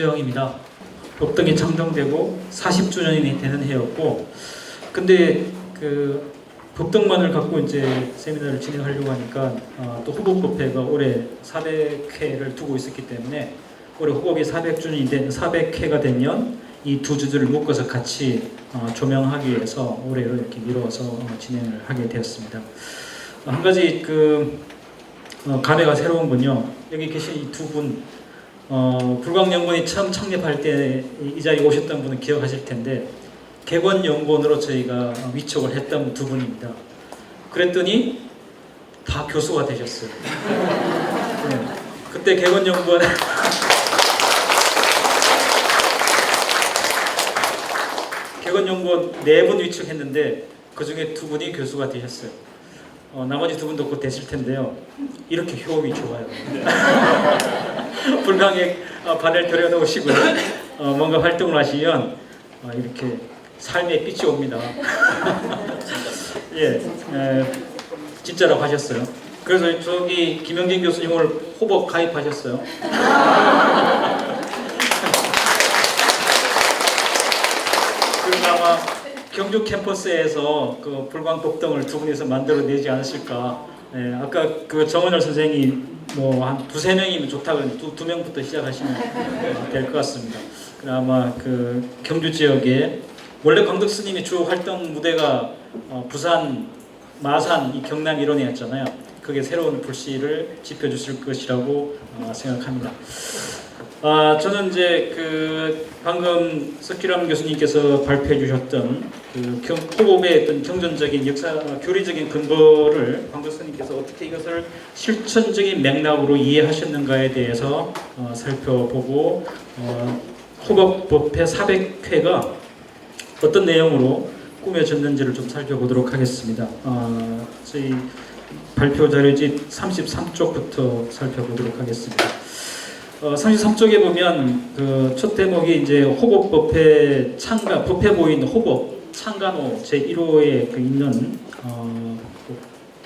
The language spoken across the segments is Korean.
김소영입니다. 법등이 창정되고 40주년이 되는 해였고, 근데 그 법등만을 갖고 이제 세미나를 진행하려고 하니까 또 호법법회가 올해 400회를 두고 있었기 때문에 올해 호법이 400주년이 된 400회가 되면 이 두 주제를 묶어서 같이 조명하기 위해서 올해로 이렇게 미뤄서 진행을 하게 되었습니다. 한 가지 감회가 새로운 건요. 여기 계신 이 두 분, 불광연구원이 처음 창립할 때 이 자리에 오셨던 분은 기억하실 텐데 객원연구원으로 저희가 위촉을 했던 두 분입니다. 그랬더니 다 교수가 되셨어요. 네. 그때 객원연구원 객원연구원 4분 위촉했는데 그 중에 2분이 교수가 되셨어요. 나머지 2분도 곧 되실 텐데요. 이렇게 효험이 좋아요. 불광에 발을 들여놓으시고 뭔가 활동을 하시면 이렇게 삶의 빛이 옵니다. 예, 진짜라고 하셨어요. 그래서 저기 김영진 교수님 오늘 호법 가입하셨어요. 그리고 아마 경주 캠퍼스에서 그 불광 법등을 두 분이서 만들어내지 않으실까. 예, 아까 그 정원열 선생이 뭐 한 2~3명이면 좋다고 두 명부터 시작하시면 될 것 같습니다. 아마 그 경주 지역에 원래 광덕 스님의 주 활동 무대가 부산, 마산, 이 경남 일원이었잖아요. 그게 새로운 불씨를 지펴주실 것이라고 생각합니다. 저는 이제 방금 석기람 교수님께서 발표해 주셨던 호법의 어떤 경전적인 교리적인 근거를 광덕 스님께서 어떻게 이것을 실천적인 맥락으로 이해하셨는가에 대해서 살펴보고 호법법회 400회가 어떤 내용으로 꾸며졌는지를 좀 살펴보도록 하겠습니다. 저희 발표 자료집 33쪽부터 살펴보도록 하겠습니다. 33쪽에 보면 첫 대목이 이제 호법법회 법회 모인 호법 창간호 제1호에 있는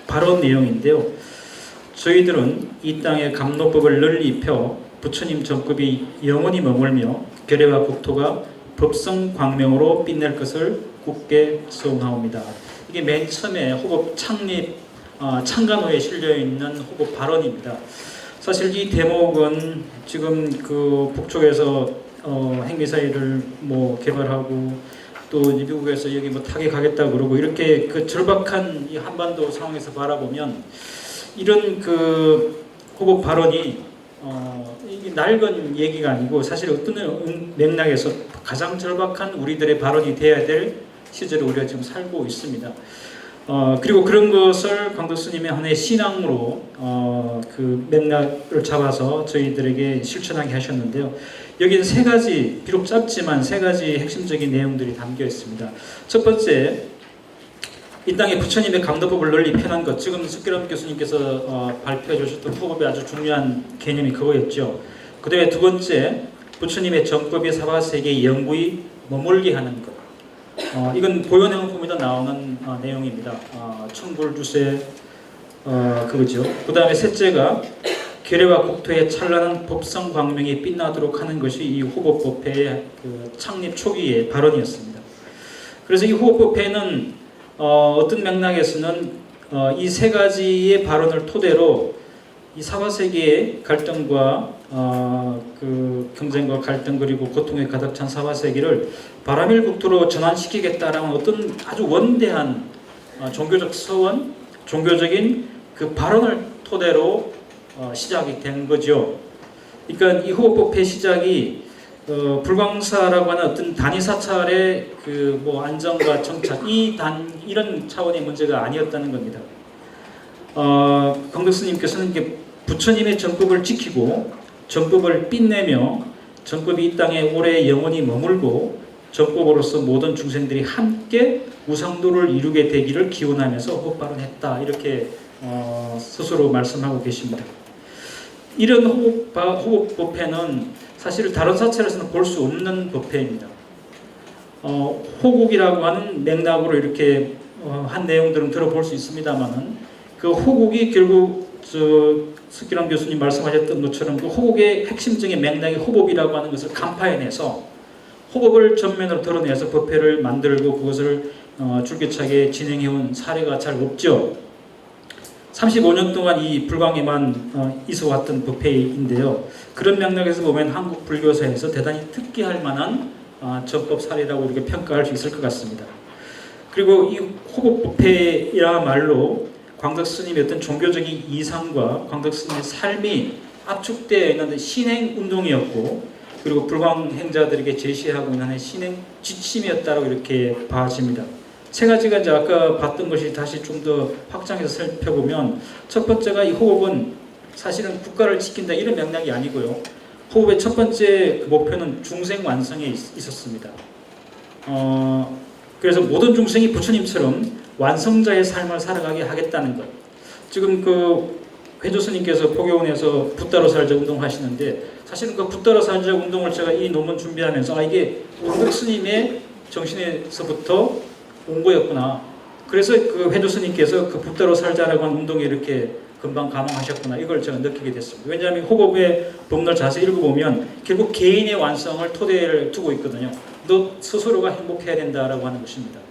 발언 내용인데요. 저희들은 이 땅에 감로법을 널리 펴 부처님 전급이 영원히 머물며 결의와 국토가 법성 광명으로 빛날 것을 굳게 소원하옵니다. 이게 맨 처음에 호법 창립 창간호에 실려 있는 호법 발언입니다. 사실 이 대목은 지금 북쪽에서 핵미사일을 개발하고 또 미국에서 여기 타격하겠다 그러고 이렇게 절박한 이 한반도 상황에서 바라보면 이런 호법 발언이 이게 낡은 얘기가 아니고 사실 어떤 맥락에서 가장 절박한 우리들의 발언이 되어야 될 시절에 우리가 지금 살고 있습니다. 그리고 그런 것을 광덕 스님의 하나의 신앙으로 맥락을 잡아서 저희들에게 실천하게 하셨는데요. 여기는 3가지, 비록 짧지만 3가지 핵심적인 내용들이 담겨 있습니다. 첫 번째, 이 땅에 부처님의 감도법을 널리 펴는 것, 지금 석기람 교수님께서 발표해 주셨던 호법의 아주 중요한 개념이 그거였죠. 그 다음에 2번째, 부처님의 정법이 사바세계에 영구히 머물게 하는 것. 이건 보현행품에도 나오는 내용입니다. 청불주세 그거죠. 그 다음에 셋째가 결의와 국토의 찬란한 법성 광명이 빛나도록 하는 것이 이 호법법회의 창립 초기의 발언이었습니다. 그래서 이 호법법회는 어떤 맥락에서는 이 3가지의 발언을 토대로 이 사바세계의 갈등과 경쟁과 갈등 그리고 고통에 가득 찬 사바세계를 바라밀 국토로 전환시키겠다라는 어떤 아주 원대한 종교적 서원, 종교적인 발언을 토대로 시작이 된 거죠. 그러니까 이 호법법회 시작이 불광사라고 하는 어떤 단위 사찰의 안정과 정착 이런 차원의 문제가 아니었다는 겁니다. 광덕 스님께서는 부처님의 전법을 지키고 전법을 빛내며 전법이 이 땅에 오래 영원히 머물고 전법으로서 모든 중생들이 함께 우상도를 이루게 되기를 기원하면서 호법발언했다 이렇게 스스로 말씀하고 계십니다. 이런 호법법회는 사실 다른 사찰에서는 볼 수 없는 법회입니다. 호국이라고 하는 맥락으로 이렇게 한 내용들은 들어볼 수 있습니다만은 그 호국이 결국 석기람 교수님 말씀하셨던 것처럼 그 호국의 핵심적인 맥락이 호법이라고 하는 것을 간파해내서 호법을 전면으로 드러내서 법회를 만들고 그것을 줄기차게 진행해온 사례가 잘 없죠. 35년 동안 이 불광에만 있어왔던 법회인데요. 그런 맥락에서 보면 한국 불교사에서 대단히 특기할 만한 전법 사례라고 이렇게 평가할 수 있을 것 같습니다. 그리고 이 호법법회야말로 광덕스님의 어떤 종교적인 이상과 광덕스님의 삶이 압축되어 있는 신행 운동이었고, 그리고 불광행자들에게 제시하고 있는 신행 지침이었다고 이렇게 봐집니다. 세 가지가 이제 아까 봤던 것이 다시 좀 더 확장해서 살펴보면, 첫 번째가 이 호흡은 사실은 국가를 지킨다 이런 맥락이 아니고요. 호흡의 첫 번째 목표는 중생 완성에 있었습니다. 그래서 모든 중생이 부처님처럼 완성자의 삶을 살아가게 하겠다는 것. 지금 그 회조스님께서 포교원에서 붓다로 살자 운동 하시는데, 사실은 그 붓다로 살자 운동을 제가 이 논문 준비하면서 이게 광덕 스님의 정신에서부터 온 거였구나. 그래서 그 회조스님께서 그 붓다로 살자라고 하는 운동에 이렇게 금방 감흥하셨구나, 이걸 제가 느끼게 됐습니다. 왜냐하면 호법의 법문을 자세히 읽어보면 결국 개인의 완성을 토대를 두고 있거든요. 너 스스로가 행복해야 된다라고 하는 것입니다.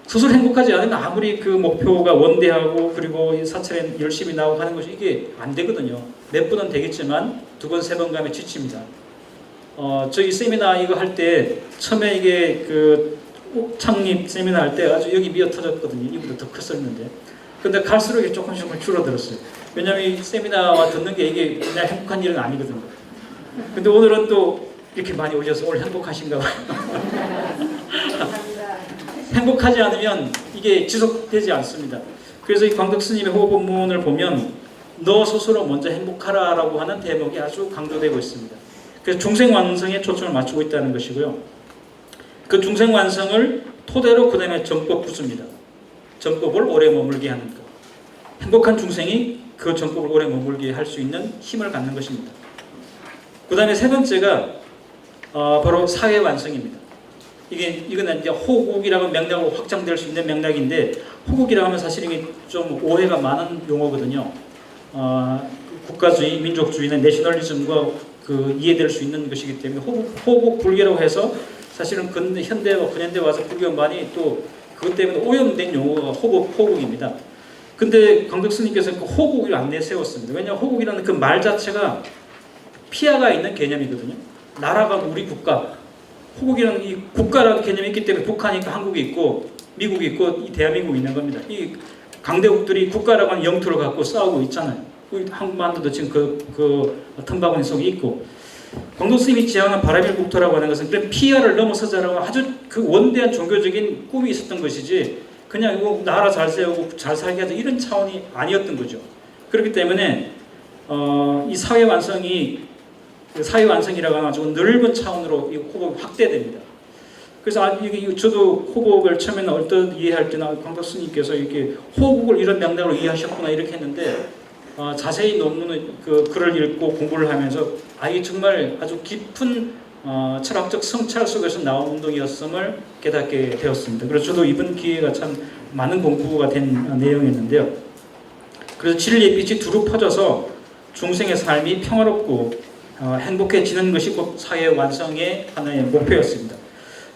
스스로 행복하지 않으면 아무리 그 목표가 원대하고 그리고 사찰에 열심히 나오고 하는 것이 이게 안 되거든요. 몇 번은 되겠지만 두 번, 세 번 가면 지칩니다. 저희 세미나 이거 할 때 처음에 이게 그 창립 세미나 할 때 아주 여기 미어 터졌거든요. 이보다 더 컸었는데. 근데 갈수록 이게 조금씩 줄어들었어요. 왜냐하면 이 세미나와 듣는 게 이게 그냥 행복한 일은 아니거든요. 근데 오늘은 또 이렇게 많이 오셔서 오늘 행복하신가 봐요. 행복하지 않으면 이게 지속되지 않습니다. 그래서 이 광덕 스님의 호법문을 보면 너 스스로 먼저 행복하라 라고 하는 대목이 아주 강조되고 있습니다. 그래서 중생 완성에 초점을 맞추고 있다는 것이고요. 그 중생 완성을 토대로 그 다음에 정법 구조입니다. 정법을 오래 머물게 하는 것. 행복한 중생이 그 정법을 오래 머물게 할 수 있는 힘을 갖는 것입니다. 그 다음에 세 번째가 바로 사회 완성입니다. 이거는 이제 호국이라고 맥락으로 확장될 수 있는 맥락인데, 호국이라고 하면 사실 이게 좀 오해가 많은 용어거든요. 국가주의, 민족주의나 내셔널리즘과 그 이해될 수 있는 것이기 때문에 호국 불교라고 해서 사실은 현대와 근현대 와서 불교만이 또 그것 때문에 오염된 용어가 호국입니다. 근데 광덕 스님께서 그 호국을 안 내세웠습니다. 왜냐하면 호국이라는 그 말 자체가 피아가 있는 개념이거든요. 나라가 우리 국가. 호국이라는 이 국가라는 개념이 있기 때문에 북한이 있고 한국이 있고 미국이 있고 이 대한민국이 있는 겁니다. 이 강대국들이 국가라고 하는 영토를 갖고 싸우고 있잖아요. 한국만도 지금 그 틈바구니 속에 있고, 광덕 스님이 지향하는 바라밀국토라고 하는 것은 그런 피아를 넘어서자라고 아주 그 원대한 종교적인 꿈이 있었던 것이지, 그냥 이거 나라 잘 세우고 잘 살게 하자 이런 차원이 아니었던 거죠. 그렇기 때문에 이 사회 완성이라고 하는 아주 넓은 차원으로 이 호법이 확대됩니다. 그래서 저도 호법을 처음에는 얼뜻 이해할 때는 광덕 스님께서 이렇게 호국을 이런 맥락으로 이해하셨구나 이렇게 했는데, 자세히 논문을 글을 읽고 공부를 하면서 이게 정말 아주 깊은 철학적 성찰 속에서 나온 운동이었음을 깨닫게 되었습니다. 그래서 저도 이번 기회가 참 많은 공부가 된 내용이었는데요. 그래서 진리의 빛이 두루 퍼져서 중생의 삶이 평화롭고 행복해지는 것이 곧 사회 완성의 하나의 목표였습니다.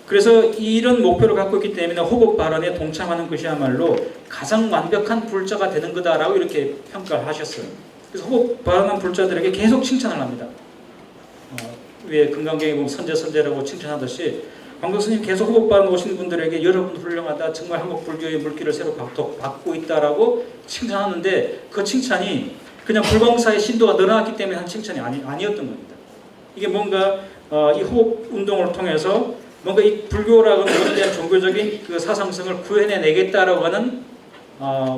그래서 이런 목표를 갖고 있기 때문에 호법 발언에 동참하는 것이야말로 가장 완벽한 불자가 되는 거다라고 이렇게 평가하셨어요. 그래서 호법 발언한 불자들에게 계속 칭찬을 합니다. 왜 금강경에 보면 선제라고 칭찬하듯이 광덕 스님 계속 호법 발언 오신 분들에게 여러분 훌륭하다, 정말 한국 불교의 물길을 새로 받고 있다라고 칭찬하는데, 그 칭찬이 그냥 불광사의 신도가 늘어났기 때문에 한 칭찬이 아니었던 겁니다. 이게 뭔가 이 호흡 운동을 통해서 뭔가 이 불교라고 하는 대한 종교적인 그 사상성을 구해내겠다라고 하는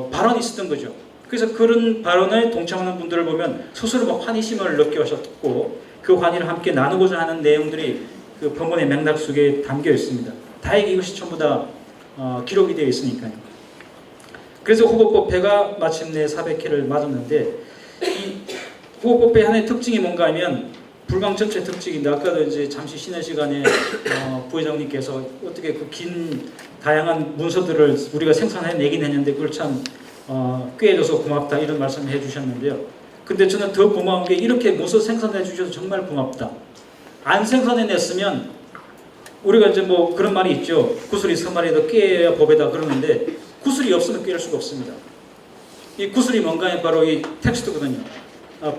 발언이 있었던 거죠. 그래서 그런 발언에 동참하는 분들을 보면 스스로 막 환희심을 느껴하셨고, 그 환희를 함께 나누고자 하는 내용들이 그 법문의 맥락 속에 담겨 있습니다. 다행히 이것이 전부 다 기록이 되어 있으니까요. 그래서 호법법회가 마침내 400회를 맞았는데, 이 호법법회 하나의 특징이 뭔가 하면 불광 전체 특징인데, 아까도 이제 잠시 쉬는 시간에 부회장님께서 어떻게 그 긴 다양한 문서들을 우리가 생산해내긴 했는데 그걸 참 꾀해줘서 고맙다 이런 말씀 해주셨는데요. 근데 저는 더 고마운 게 이렇게 모서 생산해 주셔서 정말 고맙다. 안 생산해냈으면 우리가 이제 뭐 그런 말이 있죠. 구슬이 서말에도 꾀야 법에다 그러는데 구슬이 없으면 꾀할 수가 없습니다. 이 구슬이 뭔가 바로 이 텍스트거든요.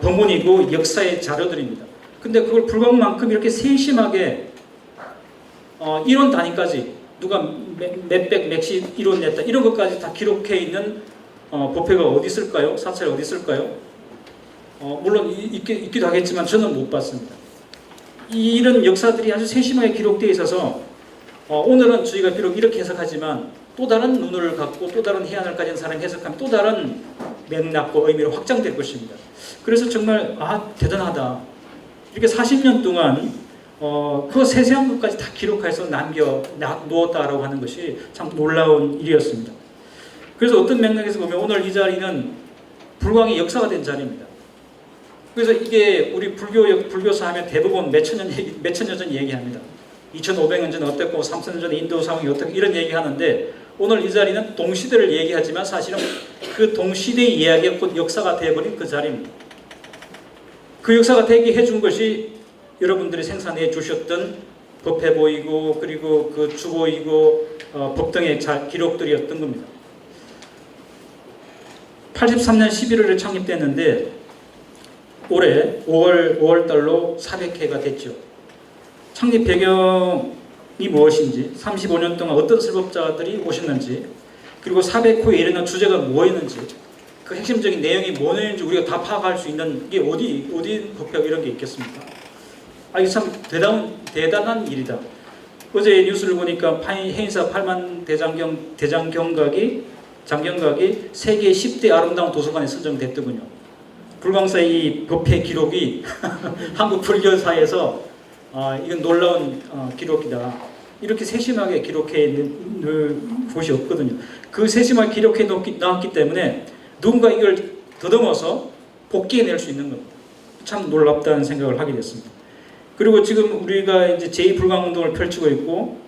법문이고 역사의 자료들입니다. 근데 그걸 불광만큼 이렇게 세심하게 이론 단위까지 누가 몇백 몇십 이론 냈다 이런 것까지 다 기록해 있는 법회가 어디 있을까요? 사찰이 어디 있을까요? 물론 있기도 하겠지만 저는 못 봤습니다. 이런 역사들이 아주 세심하게 기록되어 있어서 오늘은 저희가 비록 이렇게 해석하지만 또 다른 눈을 갖고 또 다른 해안을 가진 사람이 해석하면 또 다른 맥락과 의미로 확장될 것입니다. 그래서 정말 대단하다. 이렇게 40년 동안 그 세세한 것까지 다 기록해서 놓았다라고 하는 것이 참 놀라운 일이었습니다. 그래서 어떤 맥락에서 보면 오늘 이 자리는 불광의 역사가 된 자리입니다. 그래서 이게 우리 불교사 하면 대부분 몇천 년 전 얘기합니다. 2500년 전에 어땠고 3000년 전에 인도 상황이 어떻고 이런 얘기하는데 오늘 이 자리는 동시대를 얘기하지만 사실은 그 동시대의 이야기가 곧 역사가 되어버린 그 자리입니다. 그 역사가 되게 해준 것이 여러분들이 생산해 주셨던 법회보이고 그리고 그 주보이고 법등의 기록들이었던 겁니다. 83년 11월에 창립됐는데 올해 5월 달로 400회가 됐죠. 창립 배경이 무엇인지, 35년 동안 어떤 설법자들이 오셨는지, 그리고 400호에 이르는 주제가 뭐였는지, 그 핵심적인 내용이 뭐였는지 우리가 다 파악할 수 있는 게 어디 법회가 이런 게 있겠습니까? 이게 참 대단한 일이다. 어제 뉴스를 보니까 해인사 8만 장경각이 세계 10대 아름다운 도서관에 선정됐더군요. 불광사의 이 법회 기록이 한국 불교사에서 이건 놀라운 기록이다. 이렇게 세심하게 기록해 있는 곳이 없거든요. 그 세심하게 기록해 나왔기 때문에 누군가 이걸 더듬어서 복귀해낼 수 있는 겁니다. 참 놀랍다는 생각을 하게 됐습니다. 그리고 지금 우리가 이제 제2불광운동을 펼치고 있고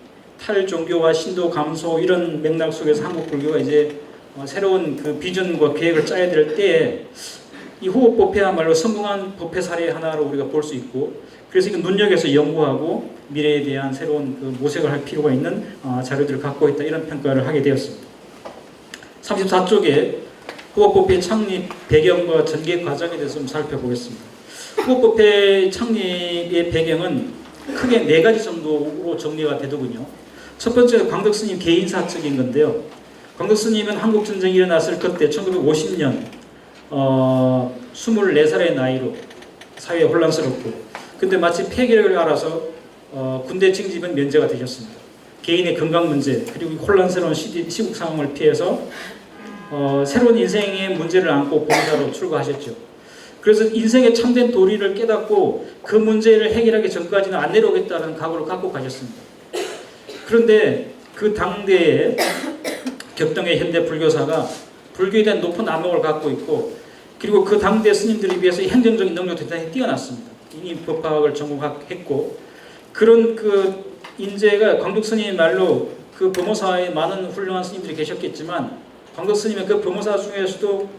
탈종교와 신도 감소 이런 맥락 속에서 한국 불교가 이제 새로운 그 비전과 계획을 짜야 될 때에 이 호흡 법회야말로 성공한 법회 사례 하나로 우리가 볼 수 있고 그래서 이거 눈여겨서 연구하고 미래에 대한 새로운 그 모색을 할 필요가 있는 자료들을 갖고 있다 이런 평가를 하게 되었습니다. 34쪽에 호흡법회 창립 배경과 전개 과정에 대해서 좀 살펴보겠습니다. 호흡법회 창립의 배경은 크게 4가지 정도로 정리가 되더군요. 첫 번째는 광덕스님 개인사적인 건데요. 광덕스님은 한국전쟁이 일어났을 그때 1950년 24살의 나이로 사회에 혼란스럽고 근데 마치 폐기를 알아서 군대 징집은 면제가 되셨습니다. 개인의 건강 문제 그리고 혼란스러운 시국 상황을 피해서 새로운 인생의 문제를 안고 봉사로 출가하셨죠. 그래서 인생의 참된 도리를 깨닫고 그 문제를 해결하기 전까지는 안 내려오겠다는 각오를 갖고 가셨습니다. 그런데 그 당대에 격동의 현대 불교사가 불교에 대한 높은 안목을 갖고 있고 그리고 그 당대 스님들에 비해서 행정적인 능력도 대단히 뛰어났습니다. 이미 법학을 전공했고 그런 그 인재가 광덕스님의 말로 그 법무사에 많은 훌륭한 스님들이 계셨겠지만 광덕스님의 그 법무사 중에서도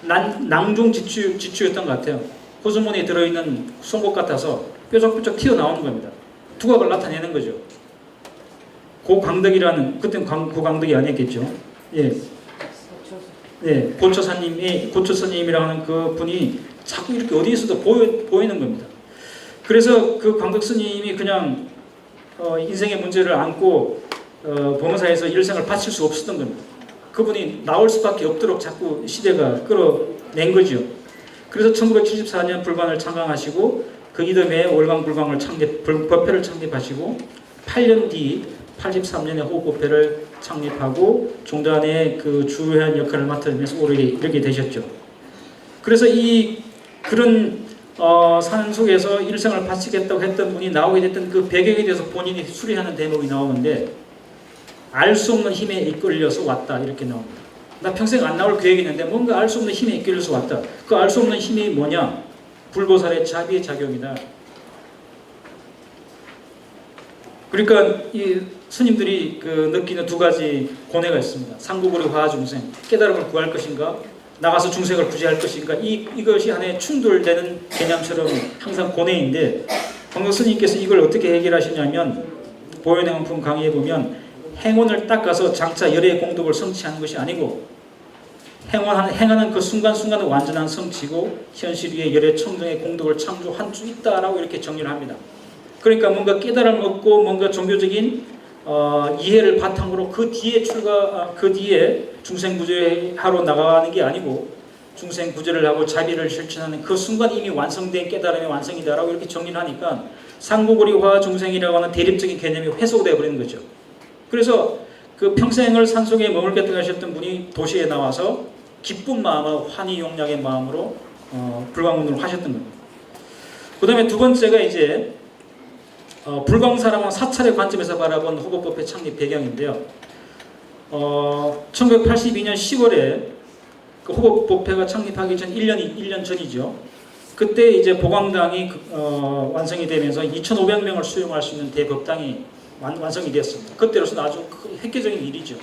낭중지추였던 것 같아요. 호주머니에 들어있는 송곳 같아서 뾰족뾰족 튀어나오는 겁니다. 두각을 나타내는 거죠. 고광덕이라는 그때는 고광덕이 아니었겠죠. 예. 네, 고처사님이라는 그 분이 자꾸 이렇게 어디에서도 보이는 겁니다. 그래서 그 광덕스님이 그냥 인생의 문제를 안고 법무사에서 일생을 바칠 수 없었던 겁니다. 그분이 나올 수밖에 없도록 자꾸 시대가 끌어낸 거죠. 그래서 1974년 불관을 창강하시고 그 이듬해 월광불광을 법회를 창립하시고 8년 뒤 83년에 호흡법회를 창립하고 종단의 그 주요한 역할을 맡으면서 이렇게 되셨죠. 그래서 그런 산 속에서 일생을 바치겠다고 했던 분이 나오게 됐던 그 배경에 대해서 본인이 수리하는 대목이 나오는데 알 수 없는 힘에 이끌려서 왔다 이렇게 나옵니다. 나 평생 안 나올 계획이 있는데 뭔가 알 수 없는 힘에 이끌려서 왔다. 그 알 수 없는 힘이 뭐냐? 불보살의 자비의 작용이다. 그러니까 이 스님들이 느끼는 두 가지 고뇌가 있습니다. 상구고리 화중생, 깨달음을 구할 것인가, 나가서 중생을 구제할 것인가, 이것이 하나의 충돌되는 개념처럼 항상 고뇌인데, 광덕 스님께서 이걸 어떻게 해결하시냐면 보현행품 강의에 보면 행운을 닦아서 장차 열의 공덕을 성취하는 것이 아니고 행하는 그 순간순간은 완전한 성취고 현실 위에 열의 청정의 공덕을 창조한 수 있다라고 이렇게 정리를 합니다. 그러니까 뭔가 깨달음을 얻고 뭔가 종교적인 이해를 바탕으로 그 뒤에 중생 구제하러 나가는 게 아니고 중생 구제를 하고 자비를 실천하는 그 순간 이미 완성된 깨달음의 완성이다라고 이렇게 정리를 하니까 상구고리화 중생이라고 하는 대립적인 개념이 회소되어 버리는 거죠. 그래서 그 평생을 산속에 머물겠다고 하셨던 분이 도시에 나와서 기쁜 마음으로 환희용량의 마음으로 불광운동을 하셨던 겁니다. 그 다음에 두 번째가 이제 불광사랑은 사찰의 관점에서 바라본 호법법회 창립 배경인데요. 1982년 10월에 그 호법법회가 창립하기 전 1년 전이죠. 그때 이제 보광당이 완성이 되면서 2,500명을 수용할 수 있는 대법당이 완성이 되었습니다. 그때로서는 아주 획기적인 일이죠.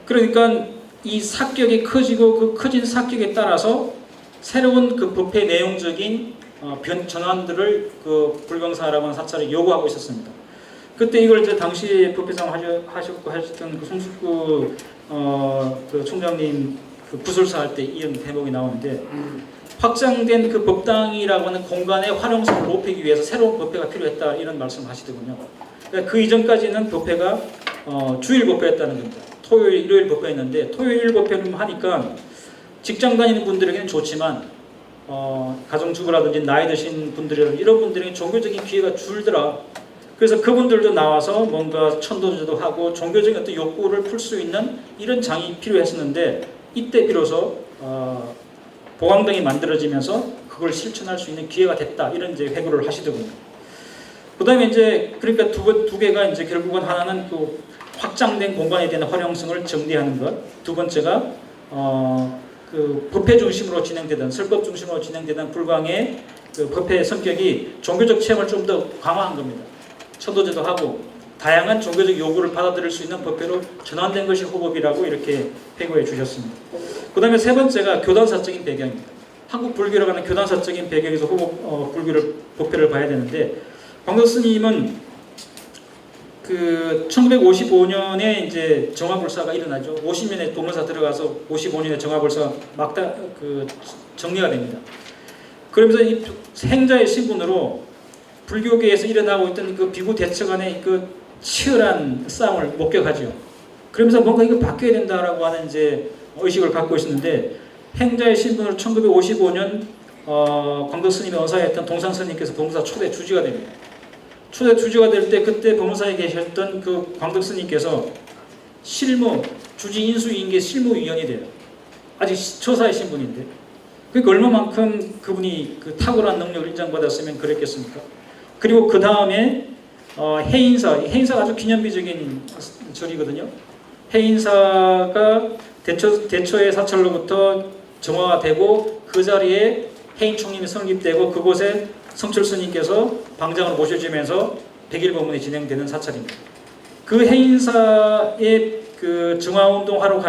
그러니까 이 사격이 커지고 그 커진 사격에 따라서 새로운 그 법회 내용적인 전환들을 그 불광사라고 하는 사찰이 요구하고 있었습니다. 그때 이걸 이제 당시 법회장 하셨던 그 송숙구 그 총장님 그 구술사 할 때 이런 대목이 나오는데, 확장된 그 법당이라고 하는 공간의 활용성을 높이기 위해서 새로운 법회가 필요했다 이런 말씀을 하시더군요. 그러니까 그 이전까지는 법회가 주일 법회였다는 겁니다. 토요일, 일요일 법회였는데 토요일 법회를 하니까 직장 다니는 분들에게는 좋지만 가정주부라든지 나이 드신 분들이라든지 이런 분들에게 종교적인 기회가 줄더라. 그래서 그분들도 나와서 뭔가 천도제도 하고 종교적인 어떤 욕구를 풀 수 있는 이런 장이 필요했었는데, 이때 비로소 보광당이 만들어지면서 그걸 실천할 수 있는 기회가 됐다 이런 이제 회고를 하시더군요. 그다음에 이제 그러니까 두 개가 이제 결국은 하나는 그 확장된 공간에 대한 활용성을 정리하는 것, 두 번째가 그 법회 중심으로 진행되던 설법 중심으로 진행되던 불광의 그 법회 성격이 종교적 체험을 좀 더 강화한 겁니다. 천도제도 하고 다양한 종교적 요구를 받아들일 수 있는 법회로 전환된 것이 호법이라고 이렇게 회고해 주셨습니다. 그 다음에 세 번째가 교단사적인 배경입니다. 한국 불교라고 하는 교단사적인 배경에서 불교를 법회를 봐야 되는데, 광덕 스님은 그 1955년에 이제 정화불사가 일어나죠. 50년에 도문사 들어가서 55년에 정화불사 정리가 됩니다. 그러면서 이 행자의 신분으로 불교계에서 일어나고 있던 그 비구 대처 간의 그 치열한 싸움을 목격하죠. 그러면서 뭔가 이거 바뀌어야 된다라고 하는 이제 의식을 갖고 있었는데, 행자의 신분으로 1955년 광덕 스님의 어사였던 동산 스님께서 법무사 초대 주지가 됩니다. 초대 주지가 될 때 그때 법무사에 계셨던 그 광덕 스님께서 주지 인수인계 실무위원이 돼요. 아직 처사의 신분인데. 그러니까 얼마만큼 그분이 그 탁월한 능력을 인정받았으면 그랬겠습니까? 그리고 그 다음에 해인사가 아주 기념비적인 절이거든요. 해인사가 대처의 사찰로부터 정화가 되고 그 자리에 해인 총림이 성립되고 그곳에 성철 스님께서 방장을 모셔주면서 백일 법문이 진행되는 사찰입니다. 그 해인사의 그 정화운동하러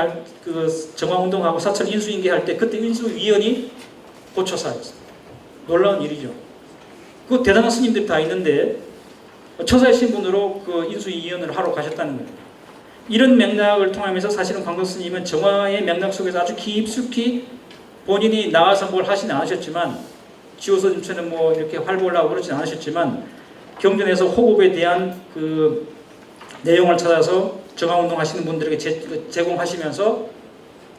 정화운동하고 사찰 인수인계할 때 그때 인수위원이 고처사였습니다. 놀라운 일이죠. 그 대단한 스님들이 다 있는데 처사의 신분으로 그 인수위원을 하러 가셨다는 거예요. 이런 맥락을 통하면서 사실은 광덕 스님은 정화의 맥락 속에서 아주 깊숙이 본인이 나와서 뭘 하지는 않으셨지만, 지호스님처럼 뭐 이렇게 활보를 하고 그러진 않으셨지만, 경전에서 호법에 대한 그 내용을 찾아서 정화운동 하시는 분들에게 제공하시면서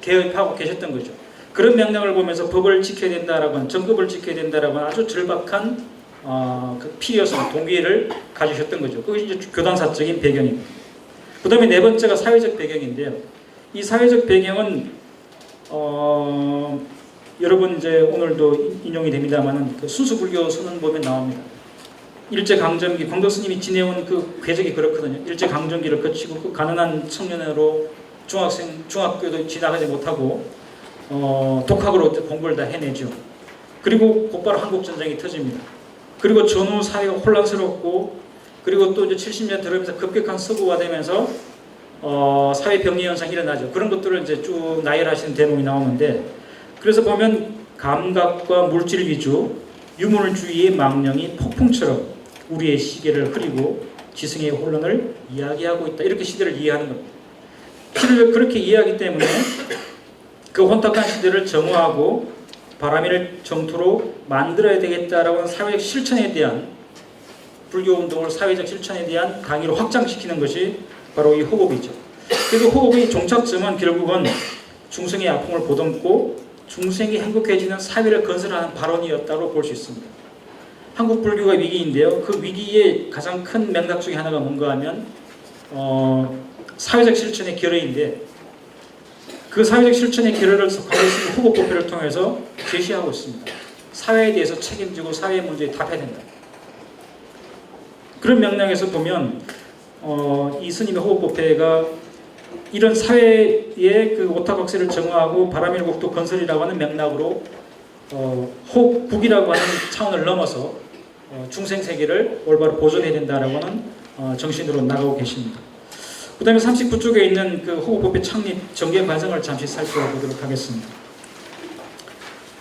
개업하고 계셨던 거죠. 그런 맥락을 보면서 법을 지켜야 된다라고 하는, 정법을 지켜야 된다라고 하는 아주 절박한 그 필요성, 동기를 가지셨던 거죠. 그것이 이제 교단사적인 배경입니다. 그 다음에 네 번째가 사회적 배경인데요. 이 사회적 배경은 여러분 이제 오늘도 인용이 됩니다만은 그 순수불교 선언법에 나옵니다. 일제강점기 광덕 스님이 지내온 그 궤적이 그렇거든요. 일제강점기를 거치고 그 가난한 청년으로 중학교도 지나가지 못하고 독학으로 공부를 다 해내죠. 그리고 곧바로 한국전쟁이 터집니다. 그리고 전후 사회가 혼란스럽고 그리고 또 이제 70년 들어오면서 급격한 서구화되면서 사회 병리 현상이 일어나죠. 그런 것들을 이제 쭉 나열하시는 대목이 나오는데, 그래서 보면 감각과 물질 위주 유물주의의 망령이 폭풍처럼 우리의 시계를 흐리고 지성의 혼란을 이야기하고 있다. 이렇게 시대를 이해하는 겁니다. 시대를 그렇게 이해하기 때문에 그 혼탁한 시대를 정화하고 바람일 정토로 만들어야 되겠다라고 하는 사회적 실천에 대한, 불교운동을 사회적 실천에 대한 강의로 확장시키는 것이 바로 이 호흡이죠. 그래서 호흡의 종착점은 결국은 중생의 아픔을 보듬고 중생이 행복해지는 사회를 건설하는 발언이었다고 볼 수 있습니다. 한국 불교가 위기인데요. 그 위기의 가장 큰 맥락 중에 하나가 뭔가 하면 사회적 실천의 결의인데, 그 사회적 실천의 결의를 광교스님 호흡법회를 통해서 제시하고 있습니다. 사회에 대해서 책임지고 사회의 문제에 답해야 된다. 그런 맥락에서 보면 이 스님의 호흡법회가 이런 사회의 그 오타각세를 정화하고 바람일국도 건설이라고 하는 맥락으로 호흡국이라고 하는 차원을 넘어서 중생세계를 올바로 보존해야 된다라고 하는 정신으로 나가고 계십니다. 그 다음에 39쪽에 있는 그 호흡법회 창립 전개 과정을 잠시 살펴보도록 하겠습니다.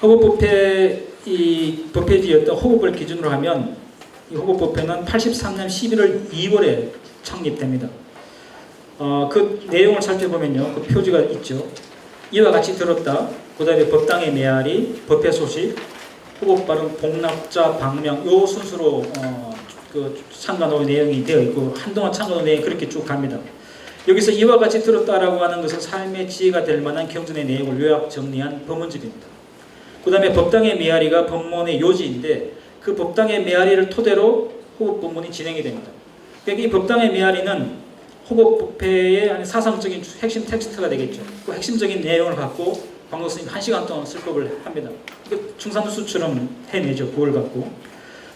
호흡법회, 이 법회지였던 호흡을 기준으로 하면 이 호흡법회는 83년 11월 2월에 창립됩니다. 그 내용을 살펴보면요, 그 표지가 있죠. 이와 같이 들었다. 그 다음에 법당의 메아리, 법회 소식, 호흡 발음, 복납자, 방명, 요 순서로 그 참관호 내용이 되어 있고, 한동안 참관호 내용이 그렇게 쭉 갑니다. 여기서 이와 같이 들었다라고 하는 것은 삶의 지혜가 될 만한 경전의 내용을 요약 정리한 법문집입니다. 그 다음에 법당의 메아리가 법문의 요지인데, 그 법당의 메아리를 토대로 호흡 법문이 진행이 됩니다. 그러니까 이 법당의 메아리는 호흡법회의 사상적인 핵심 텍스트가 되겠죠. 그 핵심적인 내용을 갖고 광교스님 1시간 동안 설법을 합니다. 충산수처럼 해내죠. 그걸 갖고.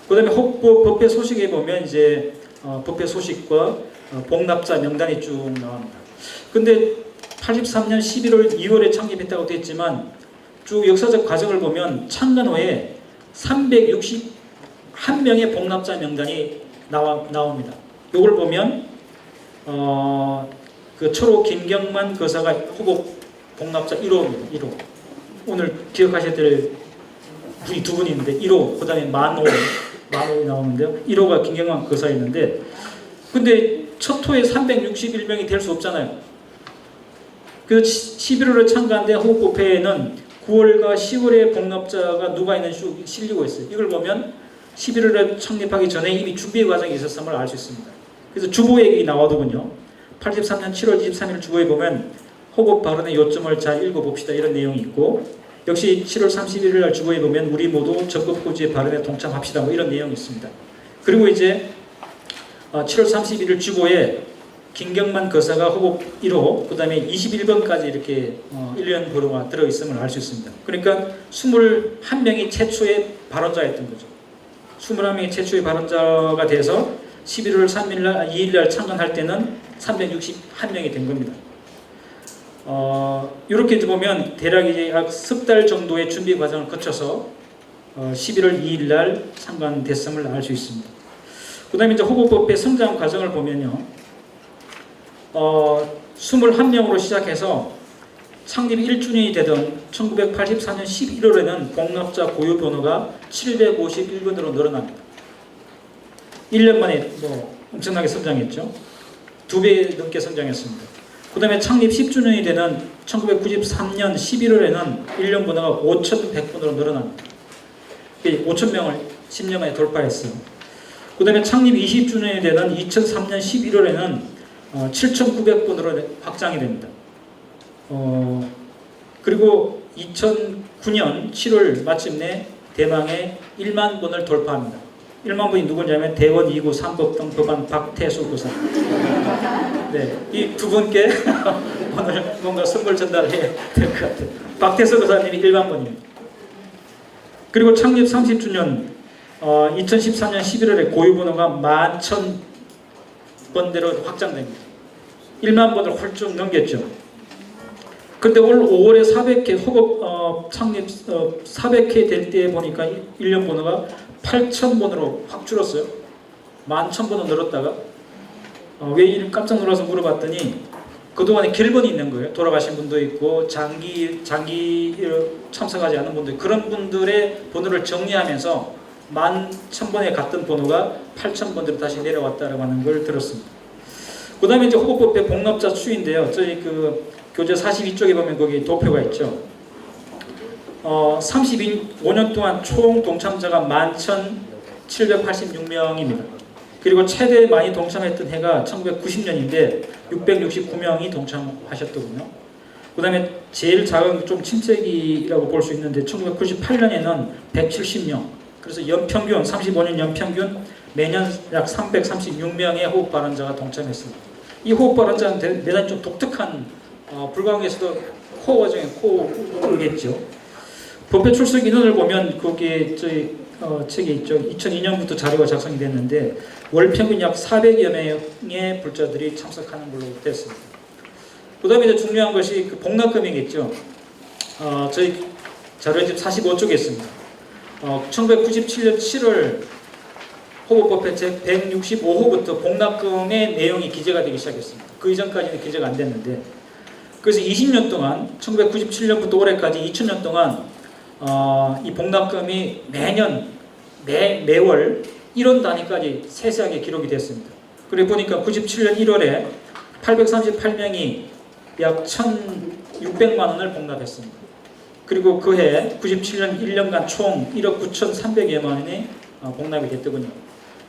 그 다음에 호흡법회 소식에 보면 이제 법회 소식과 복납자 명단이 쭉 나옵니다. 근데 83년 11월 2월에 창립했다고 되어 있지만 쭉 역사적 과정을 보면 창간 후에 361명의 복납자 명단이 나옵니다. 이걸 보면 그 초로 김경만 거사가 호흡 복납자 1호입니다. 1호. 오늘 기억하셔야 될 분이 두 분이 있는데 1호, 그 다음에 만호 나오는데요. 1호가 김경만 거사였는데, 근데 첫 호에 361명이 될 수 없잖아요. 그 11월에 참가한 호흡법회에는 9월과 10월에 복납자가 누가 있는지 실리고 있어요. 이걸 보면 11월에 창립하기 전에 이미 준비 과정이 있었음을 알 수 있습니다. 그래서 주보액이 나와두군요. 83년 7월 23일 주보에 보면 호흡 발언의 요점을 잘 읽어봅시다 이런 내용이 있고, 역시 7월 31일 날 주보에 보면 우리 모두 적극고지의 발언에 동참합시다 뭐 이런 내용이 있습니다. 그리고 이제 7월 31일 주보에 김경만 거사가 호흡 1호, 그 다음에 21번까지 이렇게 1년 번호가 들어있음을 알 수 있습니다. 그러니까 21명이 최초의 발언자였던 거죠. 21명이 최초의 발언자가 돼서 11월 3일날, 2일날 참관할 때는 361명이 된 겁니다. 이렇게 보면 대략 이제 약 석 달 정도의 준비 과정을 거쳐서 11월 2일날 참관됐음을 알 수 있습니다. 그 다음에 이제 호흡법회 성장 과정을 보면요. 21명으로 시작해서 창립 1주년이 되던 1984년 11월에는 복납자 고유 번호가 751번으로 늘어납니다. 1년 만에 엄청나게 성장했죠. 2배 넘게 성장했습니다. 그 다음에 창립 10주년이 되는 1993년 11월에는 1년 번호가 5,100번으로 늘어납니다. 5,000명을 10년 만에 돌파했어요. 그 다음에 창립 20주년이 되는 2003년 11월에는 7,900번으로 확장이 됩니다. 그리고 2009년 7월 마침내 대망의 1만 번을 돌파합니다. 1만 번이 누구냐면 대원 2구 3법동 법안 박태수 교사. 네, 이 두 분께 오늘 뭔가 선물 전달해야 될 것 같아요. 박태수 교사님이 1만 번입니다. 그리고 창립 30주년 2014년 11월에 고유번호가 11,000번대로 확장됩니다. 1만 번을 훌쩍 넘겼죠. 근데 올 5월에 400회 호흡 창립 400회 될 때 보니까 1년 번호가 8,000번으로 확 줄었어요. 11,000번은 늘었다가 왜 이렇게 깜짝 놀라서 물어봤더니 그동안에 결번이 있는 거예요. 돌아가신 분도 있고 장기 참석하지 않은 분도 있고 그런 분들의 번호를 정리하면서 11,000번에 갔던 번호가 8,000번대로 다시 내려왔다라고 하는 걸 들었습니다. 그 다음에 이제 호법법의 복납자 추인데요. 저희 그 교재 42쪽에 보면 거기 도표가 있죠. 35년 동안 총 동참자가 11,786명입니다. 그리고 최대 많이 동참했던 해가 1990년인데 669명이 동참하셨더군요. 그 다음에 제일 작은 좀 침체기라고 볼 수 있는데 1998년에는 170명. 그래서 연평균 35년 연평균 매년 약 336명의 호흡 발원자가 동참했습니다. 이 호흡 발원자는 대단히 좀 독특한 불광에서도 코어 중에 코어겠죠. 법회 출석 인원을 보면 거기에 저희 책에 있죠. 2002년부터 자료가 작성이 됐는데 월 평균 약 400여 명의 불자들이 참석하는 걸로 됐습니다. 그 다음에 이제 중요한 것이 그 복납금이겠죠. 저희 자료에 지금 45쪽에 있습니다. 1997년 7월 호법법회 제 165호부터 복납금의 내용이 기재가 되기 시작했습니다. 그 이전까지는 기재가 안 됐는데 그래서 20년 동안 1997년부터 올해까지 2000년 동안 이 복납금이 매년 매월 1원 단위까지 세세하게 기록이 됐습니다. 그래 보니까 97년 1월에 838명이 약 1,600만 원을 복납했습니다. 그리고 그해 97년 1년간 총 1억 9,300여만 원이 복납이 됐더군요.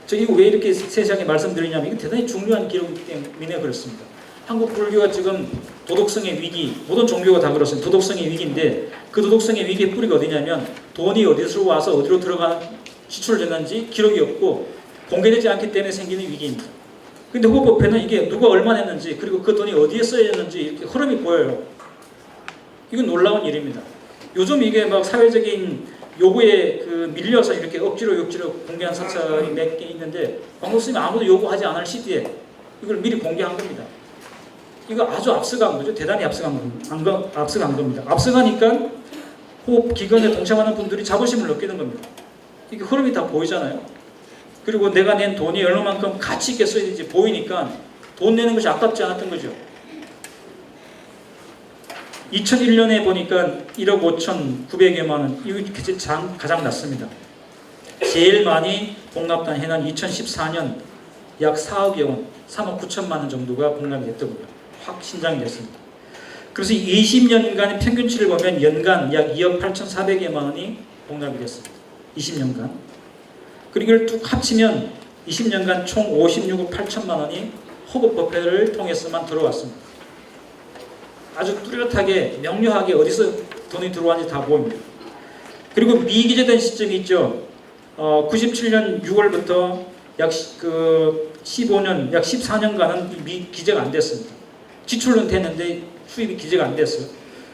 저 이거 왜 이렇게 세세하게 말씀드리냐면 이거 대단히 중요한 기록이기 때문에 그렇습니다. 한국 불교가 지금 도덕성의 위기, 모든 종교가 다 그렇습니다. 도덕성의 위기인데 그 도덕성의 위기의 뿌리가 어디냐면 돈이 어디서 와서 어디로 들어가 지출됐는지 기록이 없고 공개되지 않기 때문에 생기는 위기입니다. 근데 호법회는 이게 누가 얼마 냈는지 그리고 그 돈이 어디에 써야했는지 이렇게 흐름이 보여요. 이건 놀라운 일입니다. 요즘 이게 막 사회적인 요구에 그 밀려서 이렇게 억지로 공개한 사찰이 몇 개 있는데 광복 스님이 아무도 요구하지 않을 시기에 이걸 미리 공개한 겁니다. 이거 아주 앞서간 거죠. 대단히 앞서간 겁니다. 앞서가니까 호흡 기관에 동참하는 분들이 자부심을 느끼는 겁니다. 이게 흐름이 다 보이잖아요. 그리고 내가 낸 돈이 얼마만큼 가치 있게 써야지 보이니까 돈 내는 것이 아깝지 않았던 거죠. 2001년에 보니까 1억 5,900여만 원, 이거 가장 낮습니다. 제일 많이 복납한 해는 2014년 약 4억여 원, 3억 9천만 원 정도가 복납이 됐더군요. 확 신장이 됐습니다. 그래서 20년간 평균치를 보면 연간 약 2억 8,400여만 원이 복납이 됐습니다. 20년간. 그리고 이걸 쭉 합치면 20년간 총 56억 8천만 원이 호법법회를 통해서만 들어왔습니다. 아주 뚜렷하게 명료하게 어디서 돈이 들어왔는지 다 보입니다. 그리고 미기재된 시점이 있죠. 97년 6월부터 약 15년, 약 14년간은 기재가 안 됐습니다. 지출은 됐는데 수입이 기재가 안 됐어요.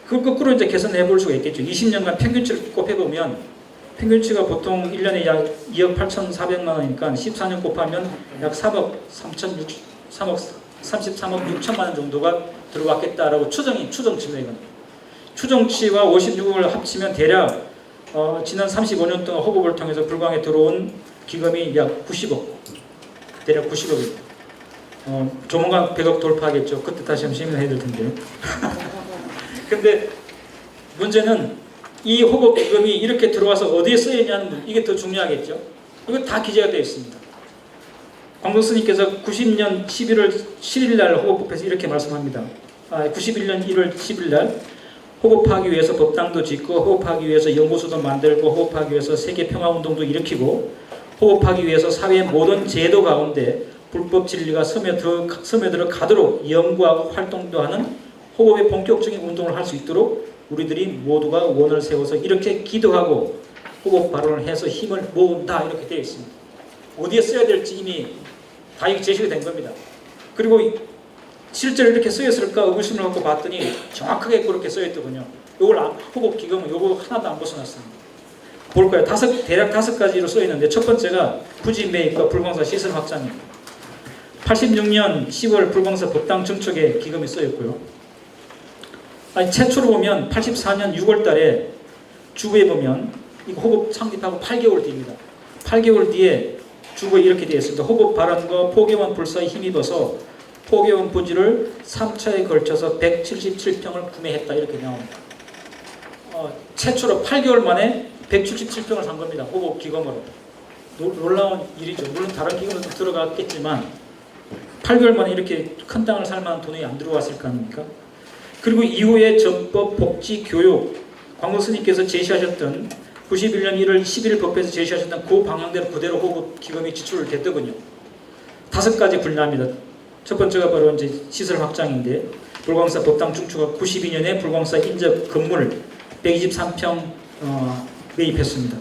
그걸 거꾸로 이제 계산해 볼 수가 있겠죠. 20년간 평균치를 곱해보면 평균치가 보통 1년에 약 2억 8,400만 원이니까 14년 곱하면 약 3억 33억 6천만 원 정도가 들어왔겠다라고 추정치입니다. 이건. 추정치와 56억을 합치면 대략 지난 35년 동안 호법을 통해서 불광에 들어온 기금이 약 90억, 대략 90억입니다. 조만간 100억 돌파하겠죠. 그때 다시 한번 시민을 해야 될 텐데. 근데 문제는 이 호법 기금이 이렇게 들어와서 어디에 써야냐는 문, 이게 더 중요하겠죠. 이거 다 기재가 되어 있습니다. 광복 스님께서 90년 11월 7일 날 호법법에서 이렇게 말씀합니다. 91년 1월 10일 날 호법하기 위해서 법당도 짓고 호법하기 위해서 연구소도 만들고 호법하기 위해서 세계평화운동도 일으키고 호법하기 위해서 사회의 모든 제도 가운데 불법 진리가 스며들어 가도록 연구하고 활동도 하는 호법의 본격적인 운동을 할 수 있도록 우리들이 모두가 원을 세워서 이렇게 기도하고 호법 발언을 해서 힘을 모은다 이렇게 되어 있습니다. 어디에 써야 될지 이미 다 제시가 된 겁니다. 그리고 실제로 이렇게 쓰였을까 의구심을 갖고 봤더니 정확하게 그렇게 써있더군요. 이걸 호법 기금은 이거 하나도 안 벗어났습니다. 볼까요? 대략 5가지로 써있는데 첫 번째가 부지 매입과 불광사 시설 확장입니다. 86년 10월 불광사 법당 증축에 기금이 써있고요. 최초로 보면 84년 6월 달에 주부에 보면 이 호법 창립하고 8개월 뒤입니다. 8개월 뒤에 주고 이렇게 되어 있습니다. 호법 발언과 포계원 불사에 힘입어서 포계원 부지를 3차에 걸쳐서 177평을 구매했다 이렇게 나옵니다. 최초로 8개월 만에 177평을 산 겁니다. 호법 기금으로. 놀라운 일이죠. 물론 다른 기금도 들어갔겠지만 8개월 만에 이렇게 큰 땅을 살 만한 돈이 안 들어왔을 거 아닙니까? 그리고 이후에 전법, 복지, 교육, 광복 스님께서 제시하셨던 91년 1월 11일 법에서 제시하셨던 그 방향대로 그대로 호법 기금이 지출을 됐더군요. 5가지 분야입니다. 첫 번째가 바로 이제 시설 확장인데 불광사 법당 중추가 92년에 불광사 인접 건물 123평 매입했습니다.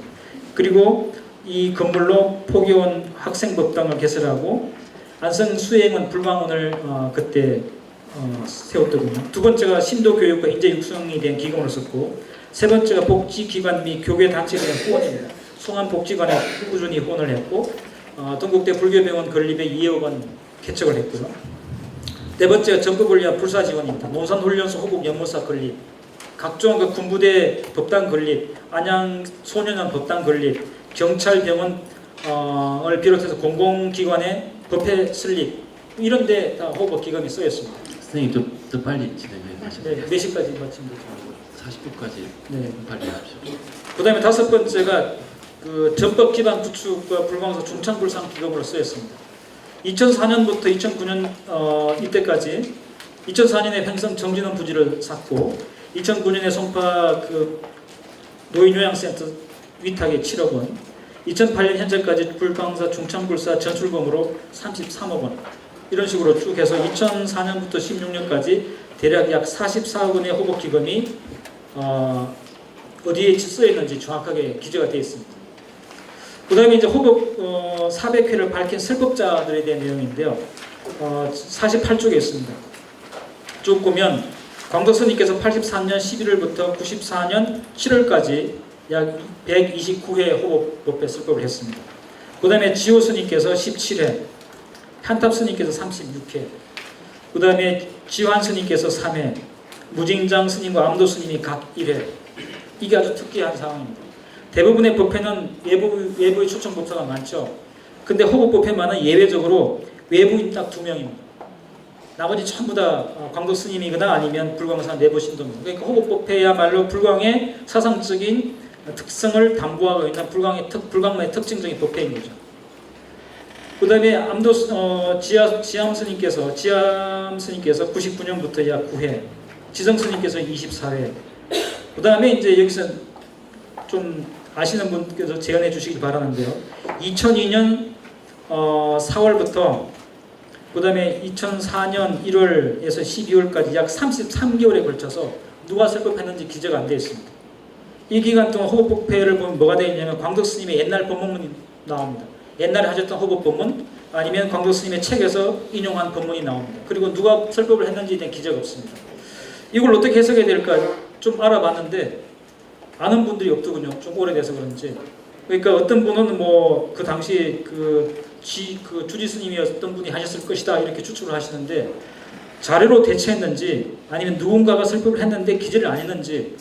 그리고 이 건물로 포교원 학생법당을 개설하고 안성 수행원 불광원을 그때 세웠더군요. 두 번째가 신도교육과 인재 육성에 대한 기금을 썼고, 세 번째가 복지기관 및 교계단체에 대한 후원입니다. 송암복지관에 꾸준히 후원을 했고, 동국대 불교병원 건립에 2억 원 개척을 했고요. 네 번째가 전국을 위한 불사 지원입니다. 논산훈련소 호국 연못사 건립, 각종 군부대 법당 건립, 안양 소년원 법당 건립, 경찰병원을 비롯해서 공공기관의 법회 설립, 이런 데 다 호법 기금이 쓰였습니다. 선생님 더 빨리 진행해 주시죠. 네, 몇 시까지 마치면 되죠? 40분까지 네. 빨리 하십시오. 그 다음에 다섯 번째가 그 전법 기반 구축과 불광사 중창불상 기금으로 쓰였습니다. 2004년부터 2009년 이때까지 2004년에 횡성 정진원 부지를 샀고 2009년에 송파 그 노인요양센터 위탁에 7억 원, 2008년 현재까지 불광사 중창불사 전출금으로 33억 원, 이런 식으로 쭉 해서 2004년부터 16년까지 대략 약 44억 원의 호법 기금이 어디에 쓰여 있는지 정확하게 기재가 되어 있습니다. 그 다음에 이제 호법 400회를 밝힌 설법자들에 대한 내용인데요. 48쪽에 있습니다. 쭉 보면 광덕스님께서 83년 11월부터 94년 7월까지 약 129회 호법법회 설법을 했습니다. 그 다음에 지호스님께서 17회, 한탑스님께서 36회, 그 다음에 지환스님께서 3회, 무징장 스님과 암도 스님이 각 1회. 이게 아주 특이한 상황입니다. 대부분의 법회는 외부의 초청 법사가 많죠. 근데 호법법회만은 예외적으로 외부인 딱 2명입니다. 나머지 전부 다 광덕 스님이거나 아니면 불광사 내부 신도입니다. 그러니까 호법법회야말로 불광의 사상적인 특성을 담보하고 있는 불광의 특징적인 법회인 거죠. 그 다음에 지암 스님께서 99년부터 약 9회, 지성 스님께서 24회. 그 다음에 이제 여기서 좀 아시는 분께서 제안해 주시기 바라는데요. 2002년 4월부터 그 다음에 2004년 1월에서 12월까지 약 33개월에 걸쳐서 누가 설법했는지 기재가 안 되어 있습니다. 이 기간 동안 호법법회를 보면 뭐가 되어 있냐면 광덕 스님의 옛날 법문이 나옵니다. 옛날에 하셨던 호법 법문 아니면 광덕 스님의 책에서 인용한 법문이 나옵니다. 그리고 누가 설법을 했는지에 대한 기재가 없습니다. 이걸 어떻게 해석해야 될까 좀 알아봤는데 아는 분들이 없더군요. 좀 오래돼서 그런지. 그러니까 어떤 분은 뭐 그 당시 그 주지 스님이었던 분이 하셨을 것이다 이렇게 추측을 하시는데 자료로 대체했는지 아니면 누군가가 설법을 했는데 기재를 안 했는지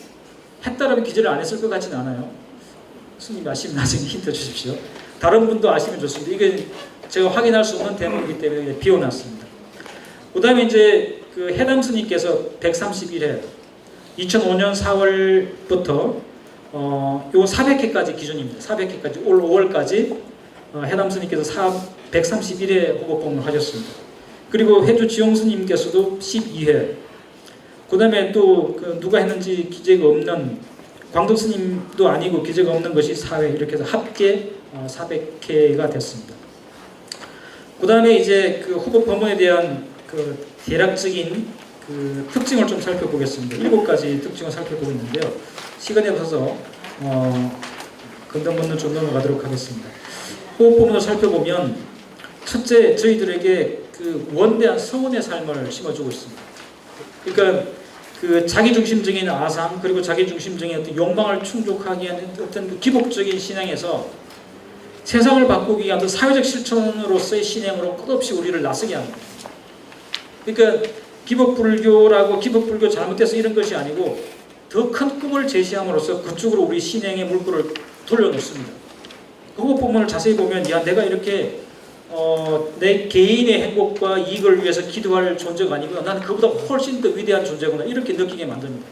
했다라면 기재를 안 했을 것 같지는 않아요. 스님 아시면 나중에 힌트 주십시오. 다른 분도 아시면 좋습니다. 이게 제가 확인할 수 없는 대목이기 때문에 비워놨습니다. 그 다음에 이제 그 해담 스님께서 131회 2005년 4월부터 요 400회까지 기준입니다. 400회까지 올 5월까지 해담 스님께서 131회 호법법문을 하셨습니다. 그리고 해주 지용 스님께서도 12회. 그 다음에 또 그 누가 했는지 기재가 없는 광덕 스님도 아니고 기재가 없는 것이 4회, 이렇게 해서 합계 400회가 됐습니다. 그 다음에 이제 그 호법법문에 대한 그 대략적인 그 특징을 좀 살펴보겠습니다. 7가지 특징을 살펴보고 있는데요. 시간이 없어서 근본문을 좀 넘어가도록 하겠습니다. 호법법문을 살펴보면 첫째, 저희들에게 그 원대한 성원의 삶을 심어주고 있습니다. 그러니까 그 자기중심적인 아상 그리고 자기중심적인 어떤 욕망을 충족하기 위한 어떤 기복적인 신앙에서 세상을 바꾸기 위한 사회적 실천으로서의 신앙으로 끝없이 우리를 나서게 합니다. 그러니까 기복불교라고 기복불교 잘못돼서 이런 것이 아니고 더 큰 꿈을 제시함으로써 그쪽으로 우리 신앙의 물꼬를 돌려놓습니다. 그거 호흡법문을 자세히 보면 야 내가 이렇게 내 개인의 행복과 이익을 위해서 기도할 존재가 아니구나. 나는 그보다 훨씬 더 위대한 존재구나. 이렇게 느끼게 만듭니다.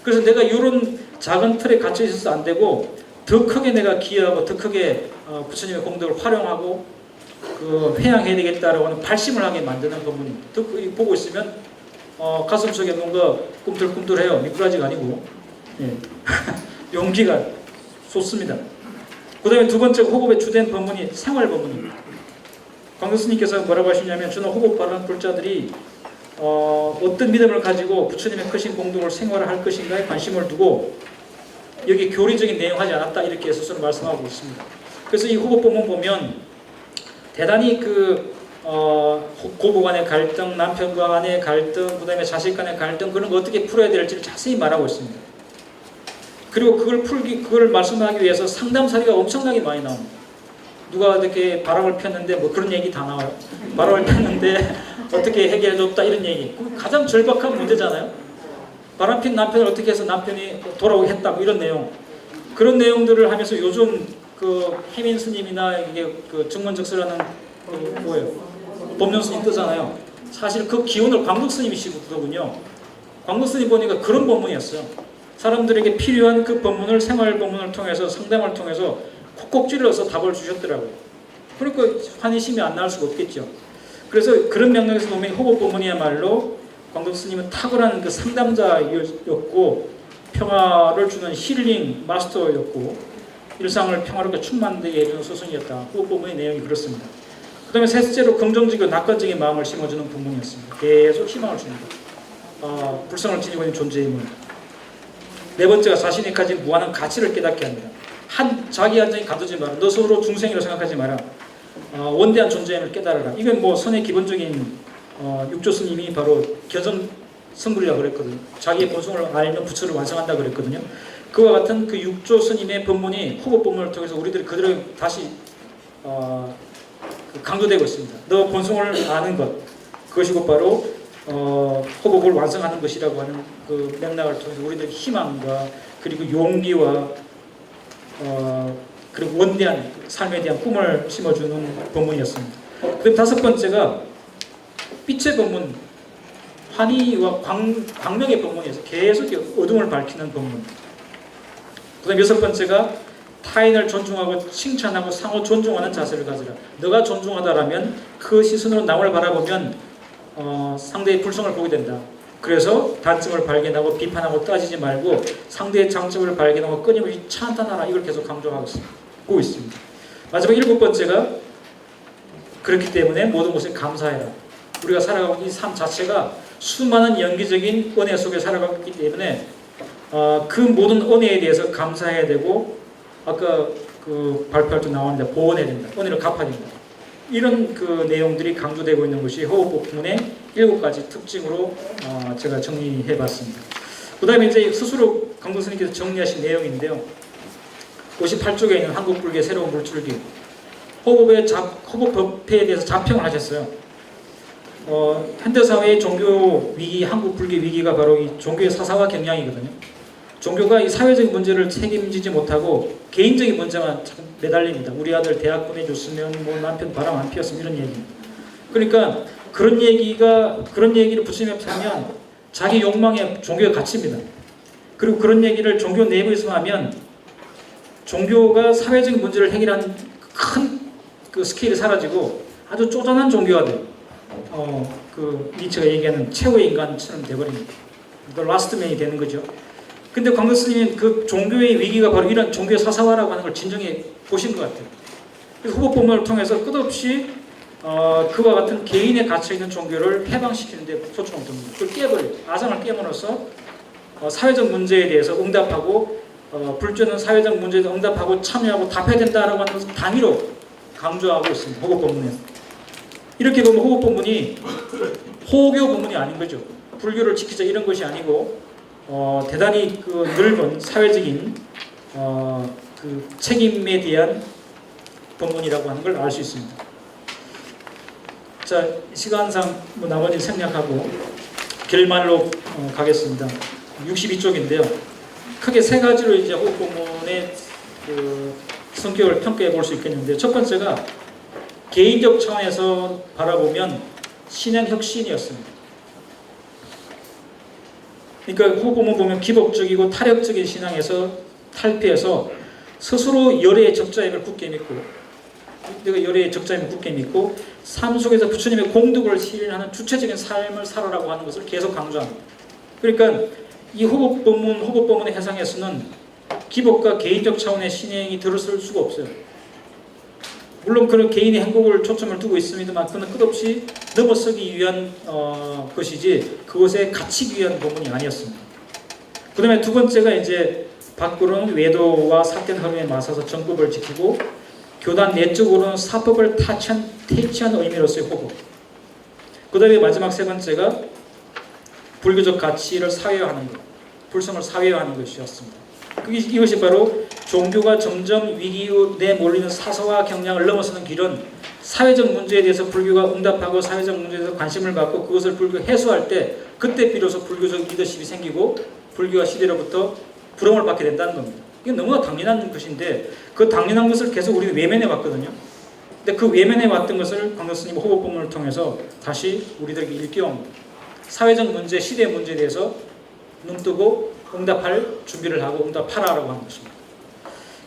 그래서 내가 이런 작은 틀에 갇혀 있어서 안 되고 더 크게 내가 기여하고 더 크게 부처님의 공덕을 활용하고 회양해야 되겠다라고 하는 발심을 하게 만드는 법문입니다. 보고 있으면 가슴속에 뭔가 꿈틀꿈틀해요. 미꾸라지가 아니고 예. 용기가 솟습니다. 그 다음에 두 번째 호흡의 주된 법문이 생활 법문입니다. 광교 스님께서 뭐라고 하시냐면 저는 호흡 바라는 불자들이 어떤 믿음을 가지고 부처님의 크신 공덕을 생활할 것인가에 관심을 두고 여기 교리적인 내용 하지 않았다 이렇게 스스로 말씀하고 있습니다. 그래서 이 호흡 법문 보면 대단히 고부 간의 갈등, 남편과 간의 갈등, 그 다음에 자식 간의 갈등 그런 거 어떻게 풀어야 될지를 자세히 말하고 있습니다. 그리고 그걸 말씀하기 위해서 상담 사례가 엄청나게 많이 나옵니다. 누가 어떻게 바람을 폈는데 뭐 그런 얘기 다 나와요. 바람을 폈는데 어떻게 해결해줬다 이런 얘기. 가장 절박한 문제잖아요. 바람 핀 남편을 어떻게 해서 남편이 돌아오게 했다 뭐 이런 내용. 그런 내용들을 하면서 요즘 혜민 스님이나 이게 증문적서라는 뭐예요? 법륜 스님 뜨잖아요. 사실 그 기운을 광덕 스님이시고 그거군요. 광덕 스님 보니까 그런 법문이었어요. 사람들에게 필요한 그 법문을 생활 법문을 통해서 상담을 통해서 콕콕 찔러서 답을 주셨더라고요. 그러니까 환희심이 안 나올 수가 없겠죠. 그래서 그런 맥락에서 보면 호흡 법문이야말로 광덕 스님은 탁월한 그 상담자였고 평화를 주는 힐링 마스터였고 일상을 평화롭게 충만되게 해주는 스승이었다. 호흡 법문의 내용이 그렇습니다. 그 다음에 셋째로 긍정적이고 낙관적인 마음을 심어주는 법문이었습니다. 계속 희망을 줍니다. 불성을 지니고 있는 존재임을. 네 번째가 자신이 가진 무한한 가치를 깨닫게 합니다. 자기 한정이 가두지 마라. 너 스스로 중생이라고 생각하지 마라. 원대한 존재임을 깨달아라. 이건 뭐 선의 기본적인 육조 스님이 바로 견성 성불이라고 그랬거든요. 자기의 본성을 알면 부처를 완성한다 그랬거든요. 그와 같은 그 육조 스님의 법문이 호흡 법문을 통해서 우리들이 그대로 다시 강조되고 있습니다. 너 본성을 아는 것 그것이 곧바로 호흡을 완성하는 것이라고 하는 그 맥락을 통해서 우리들의 희망과 그리고 용기와 그리고 원대한 삶에 대한 꿈을 심어주는 법문이었습니다. 그다음 다섯 번째가 빛의 법문, 환희와 광명의 법문이어서 계속 어둠을 밝히는 법문. 그다음 여섯 번째가 타인을 존중하고 칭찬하고 상호 존중하는 자세를 가지라. 너가 존중하다라면 그 시선으로 남을 바라보면 상대의 불성을 보게 된다. 그래서 단점을 발견하고 비판하고 따지지 말고 상대의 장점을 발견하고 끊임없이 찬탄하라. 이걸 계속 강조하고 있습니다. 마지막 일곱 번째가 그렇기 때문에 모든 것에 감사해라. 우리가 살아가고 있는 이 삶 자체가 수많은 연기적인 은혜 속에 살아가고 있기 때문에 그 모든 은혜에 대해서 감사해야 되고 아까 발표할 때 나왔는데 보원해야 된다. 은혜를 갚아야 된다. 이런 내용들이 강조되고 있는 것이 호흡 법문의 7가지 특징으로 제가 정리해봤습니다. 그 다음에 이제 스스로 강동 스님께서 정리하신 내용인데요. 58쪽에 있는 한국불교의 새로운 물줄기 호흡 법회에 대해서 자평을 하셨어요. 현대사회의 종교 위기, 한국 불교 위기가 바로 이 종교의 사사화 경향이거든요. 종교가 이 사회적인 문제를 책임지지 못하고 개인적인 문제만 매달립니다. 우리 아들 대학 보내줬으면 뭐 남편 바람 안 피웠으면 이런 얘기. 그러니까 그런 얘기를 부처님한테 하면 자기 욕망에 종교가 갇힙니다. 그리고 그런 얘기를 종교 내부에서 하면 종교가 사회적인 문제를 해결하는 큰 스케일이 사라지고 아주 쪼잔한 종교가 돼요. 니체가 얘기하는 최후의 인간처럼 돼버립니다. The last man이 되는 거죠. 근데 광덕 스님은 그 종교의 위기가 바로 이런 종교의 사사화라고 하는 걸 진정해 보신 것 같아요. 그래서 호흡 법문을 통해서 끝없이 그와 같은 개인에 갇혀있는 종교를 해방시키는 데 초점을 둡니다. 그걸 깨버려요. 아상을 깨물어서 사회적 문제에 대해서 응답하고 불조는 사회적 문제에 대해서 응답하고 참여하고 답해야 된다라고 하는 것을 단위로 강조하고 있습니다. 호흡 법문에서. 이렇게 보면 호흡 법문이 호교 법문이 아닌 거죠. 불교를 지키자 이런 것이 아니고 대단히 넓은 사회적인 책임에 대한 법문이라고 하는 걸 알 수 있습니다. 자, 시간상 뭐 나머지 생략하고 결말로 가겠습니다. 62쪽인데요. 크게 세 가지로 이제 호흡 법문의 성격을 평가해 볼 수 있겠는데, 첫 번째가 개인적 차원에서 바라보면 신앙 혁신이었습니다. 그러니까 후보문 보면 기복적이고 타력적인 신앙에서 탈피해서 스스로 열애의 적자임을 굳게 믿고, 내가 열애의 적자임을 굳게 믿고 삶 속에서 부처님의 공덕을 실현하는 주체적인 삶을 살아라고 하는 것을 계속 강조합니다. 그러니까 이 호법법문의 해상에서는 기복과 개인적 차원의 신행이 들어설 수가 없어요. 물론 그런 개인의 행복을 초점을 두고 있습니다만 그는 끝없이 넘어서기 위한 것이지 그것에 갇히기 위한 법문이 아니었습니다. 그 다음에 두 번째가 이제 밖으로는 외도와 삿된 흐름에 맞서서 정법을 지키고 교단 내적으로는 사법을 퇴치한 의미로서의 호법. 그 다음에 마지막 세 번째가 불교적 가치를 사회화하는 것, 불성을 사회화하는 것이었습니다. 이것이 바로 종교가 점점 위기에 몰리는 사소와 경량을 넘어서는 길은 사회적 문제에 대해서 불교가 응답하고 사회적 문제에 대해서 관심을 갖고 그것을 불교 해소할 때 그때 비로소 불교적 리더십이 생기고 불교가 시대로부터 부름을 받게 된다는 겁니다. 이게 너무나 당연한 것인데 그 당연한 것을 계속 우리는 외면해 왔거든요. 근데 그 외면해 왔던 것을 광덕스님 호법법문을 통해서 다시 우리들에게 일깨웁니다. 사회적 문제, 시대 문제에 대해서 눈뜨고 응답할 준비를 하고 응답하라라고 하는 것입니다.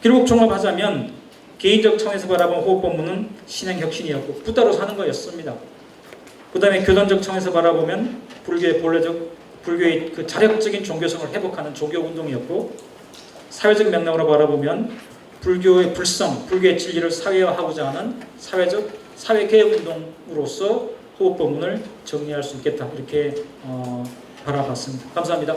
결국 종합하자면 개인적 차원에서 바라본 호법법문은 신앙혁신이었고 부따로 사는 거였습니다. 그 다음에 교단적 차원에서 바라보면 불교의 그 자력적인 종교성을 회복하는 종교운동이었고, 사회적 맥락으로 바라보면 불교의 불성, 불교의 진리를 사회화하고자 하는 사회개혁운동으로서 호법법문을 정리할 수 있겠다, 이렇게 바라봤습니다. 감사합니다.